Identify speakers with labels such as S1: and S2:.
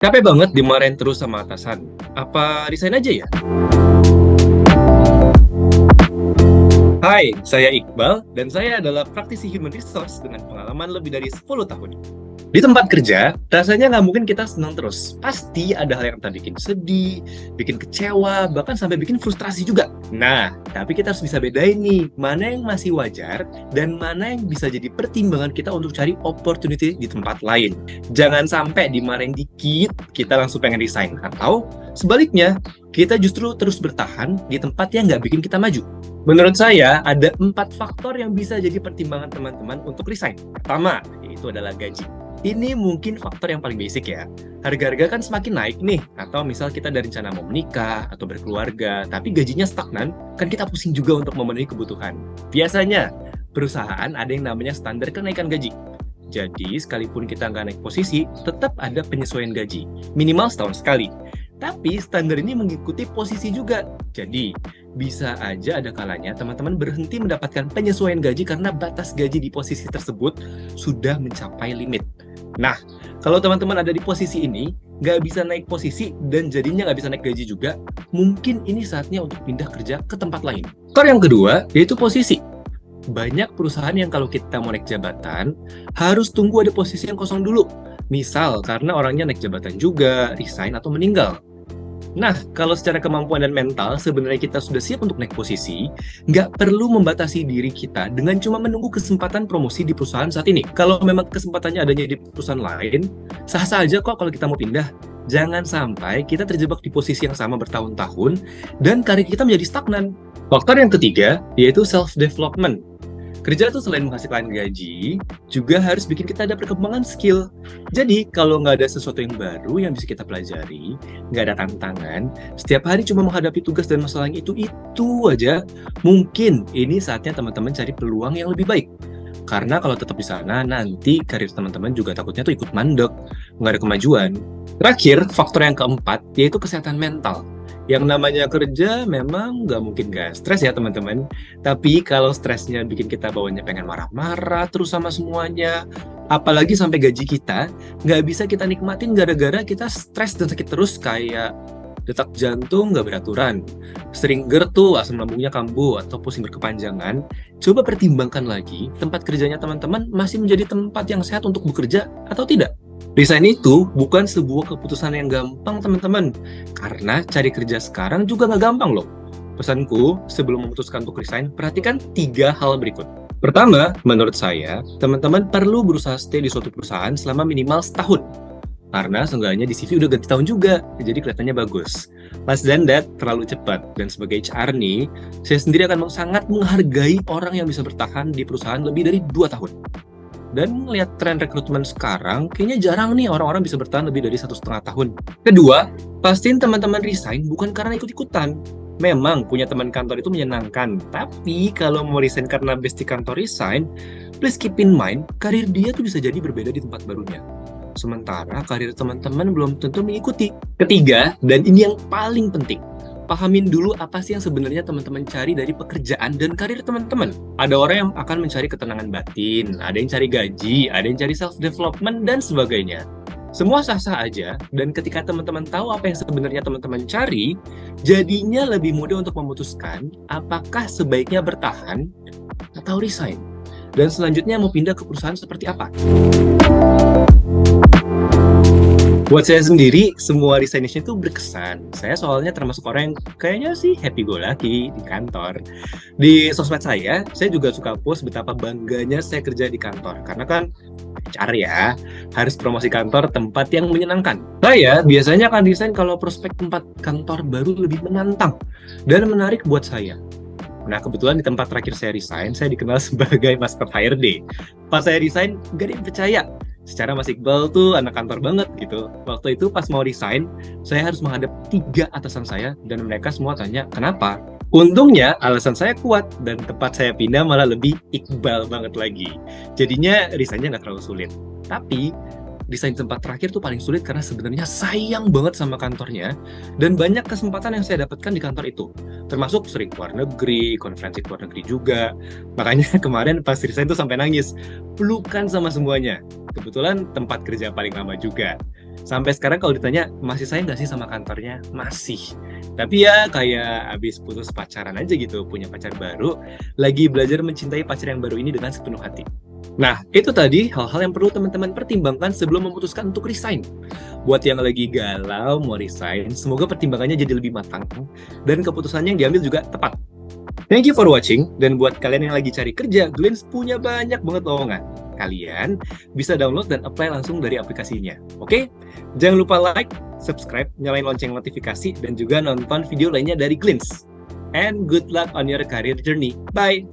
S1: Capek banget dimarahin terus sama atasan. Apa resign aja ya? Hai, saya Iqbal dan saya adalah praktisi human resource dengan pengalaman lebih dari 10 tahun. Di tempat kerja, rasanya nggak mungkin kita senang terus. Pasti ada hal yang kita bikin sedih, bikin kecewa, bahkan sampai bikin frustrasi juga. Nah, tapi kita harus bisa bedain nih, mana yang masih wajar dan mana yang bisa jadi pertimbangan kita untuk cari opportunity di tempat lain. Jangan sampai dimarahin dikit, kita langsung pengen resign. Atau sebaliknya, kita justru terus bertahan di tempat yang nggak bikin kita maju. Menurut saya, ada 4 faktor yang bisa jadi pertimbangan teman-teman untuk resign. Pertama, yaitu adalah gaji. Ini mungkin faktor yang paling basic ya. Harga-harga kan semakin naik nih, atau misal kita ada rencana mau menikah atau berkeluarga, tapi gajinya stagnan, kan kita pusing juga untuk memenuhi kebutuhan. Biasanya, perusahaan ada yang namanya standar kenaikan gaji. Jadi, sekalipun kita nggak naik posisi, tetap ada penyesuaian gaji, minimal setahun sekali. Tapi standar ini mengikuti posisi juga. Jadi, bisa aja ada kalanya teman-teman berhenti mendapatkan penyesuaian gaji karena batas gaji di posisi tersebut sudah mencapai limit. Nah, kalau teman-teman ada di posisi ini, nggak bisa naik posisi dan jadinya nggak bisa naik gaji juga, mungkin ini saatnya untuk pindah kerja ke tempat lain. Faktor yang kedua, yaitu posisi. Banyak perusahaan yang kalau kita mau naik jabatan, harus tunggu ada posisi yang kosong dulu. Misal, karena orangnya naik jabatan juga, resign, atau meninggal. Nah, kalau secara kemampuan dan mental sebenarnya kita sudah siap untuk naik posisi, nggak perlu membatasi diri kita dengan cuma menunggu kesempatan promosi di perusahaan saat ini. Kalau memang kesempatannya adanya di perusahaan lain, sah-sah aja kok kalau kita mau pindah. Jangan sampai kita terjebak di posisi yang sama bertahun-tahun dan karir kita menjadi stagnan. Faktor yang ketiga, yaitu self-development. Kerja tuh selain menghasilkan gaji, juga harus bikin kita ada perkembangan skill. Jadi, kalau nggak ada sesuatu yang baru yang bisa kita pelajari, nggak ada tantangan, setiap hari cuma menghadapi tugas dan masalah yang itu aja, mungkin ini saatnya teman-teman cari peluang yang lebih baik. Karena kalau tetap di sana, nanti karir teman-teman juga takutnya tuh ikut mandek, nggak ada kemajuan. Terakhir, faktor yang keempat, yaitu kesehatan mental. Yang namanya kerja memang nggak mungkin nggak stres ya teman-teman. Tapi kalau stresnya bikin kita bawanya pengen marah-marah terus sama semuanya, apalagi sampai gaji kita, nggak bisa kita nikmatin gara-gara kita stres dan sakit terus kayak detak jantung nggak beraturan, sering GERD tuh, asam lambungnya kambuh, atau pusing berkepanjangan, coba pertimbangkan lagi tempat kerjanya teman-teman masih menjadi tempat yang sehat untuk bekerja atau tidak. Resign itu bukan sebuah keputusan yang gampang teman-teman, karena cari kerja sekarang juga nggak gampang loh. Pesanku, sebelum memutuskan untuk resign, perhatikan 3 hal berikut. Pertama, menurut saya, teman-teman perlu berusaha stay di suatu perusahaan selama minimal setahun. Karena seenggaknya di CV udah ganti tahun juga, jadi kelihatannya bagus. Less than that, terlalu cepat. Dan sebagai HR nih, saya sendiri akan sangat menghargai orang yang bisa bertahan di perusahaan lebih dari 2 tahun. Dan melihat tren rekrutmen sekarang, kayaknya jarang nih orang-orang bisa bertahan lebih dari 1,5 tahun. Kedua, pastiin teman-teman resign bukan karena ikut-ikutan. Memang punya teman kantor itu menyenangkan, tapi kalau mau resign karena bestie kantor resign, please keep in mind, karir dia tuh bisa jadi berbeda di tempat barunya. Sementara karir teman-teman belum tentu mengikuti. Ketiga, dan ini yang paling penting, pahamin dulu apa sih yang sebenarnya teman-teman cari dari pekerjaan dan karir teman-teman. Ada orang yang akan mencari ketenangan batin, ada yang cari gaji, ada yang cari self-development, dan sebagainya. Semua sah-sah aja, dan ketika teman-teman tahu apa yang sebenarnya teman-teman cari, jadinya lebih mudah untuk memutuskan apakah sebaiknya bertahan atau resign. Dan selanjutnya mau pindah ke perusahaan seperti apa. Buat saya sendiri, semua resignation itu berkesan. Saya soalnya termasuk orang yang kayaknya sih happy go lucky di kantor. Di sosmed saya juga suka post betapa bangganya saya kerja di kantor. Karena kan HR ya, harus promosi kantor tempat yang menyenangkan. Saya biasanya akan resign kalau prospek tempat kantor baru lebih menantang dan menarik buat saya. Nah, kebetulan di tempat terakhir saya resign, saya dikenal sebagai master HRD. Pas saya resign, gak ada yang percaya. Secara Mas Iqbal tuh anak kantor banget gitu. Waktu itu pas mau resign, saya harus menghadap 3 atasan saya dan mereka semua tanya, kenapa? Untungnya alasan saya kuat dan tempat saya pindah malah lebih Iqbal banget lagi. Jadinya resignnya nggak terlalu sulit. Tapi desain tempat terakhir tuh paling sulit karena sebenarnya sayang banget sama kantornya dan banyak kesempatan yang saya dapatkan di kantor itu, termasuk sering keluar negeri, konferensi keluar negeri juga. Makanya kemarin pas resign tuh sampai nangis, pelukan sama semuanya. Kebetulan tempat kerja paling lama juga. Sampai sekarang kalau ditanya, masih sayang nggak sih sama kantornya? Masih. Tapi ya kayak abis putus pacaran aja gitu, punya pacar baru, lagi belajar mencintai pacar yang baru ini dengan sepenuh hati. Nah, itu tadi hal-hal yang perlu teman-teman pertimbangkan sebelum memutuskan untuk resign. Buat yang lagi galau mau resign, semoga pertimbangannya jadi lebih matang dan keputusannya yang diambil juga tepat. Thank you for watching, dan buat kalian yang lagi cari kerja, Glints punya banyak banget lowongan. Kalian bisa download dan apply langsung dari aplikasinya. Oke? Jangan lupa like, subscribe, nyalain lonceng notifikasi, dan juga nonton video lainnya dari Glints. And good luck on your career journey. Bye!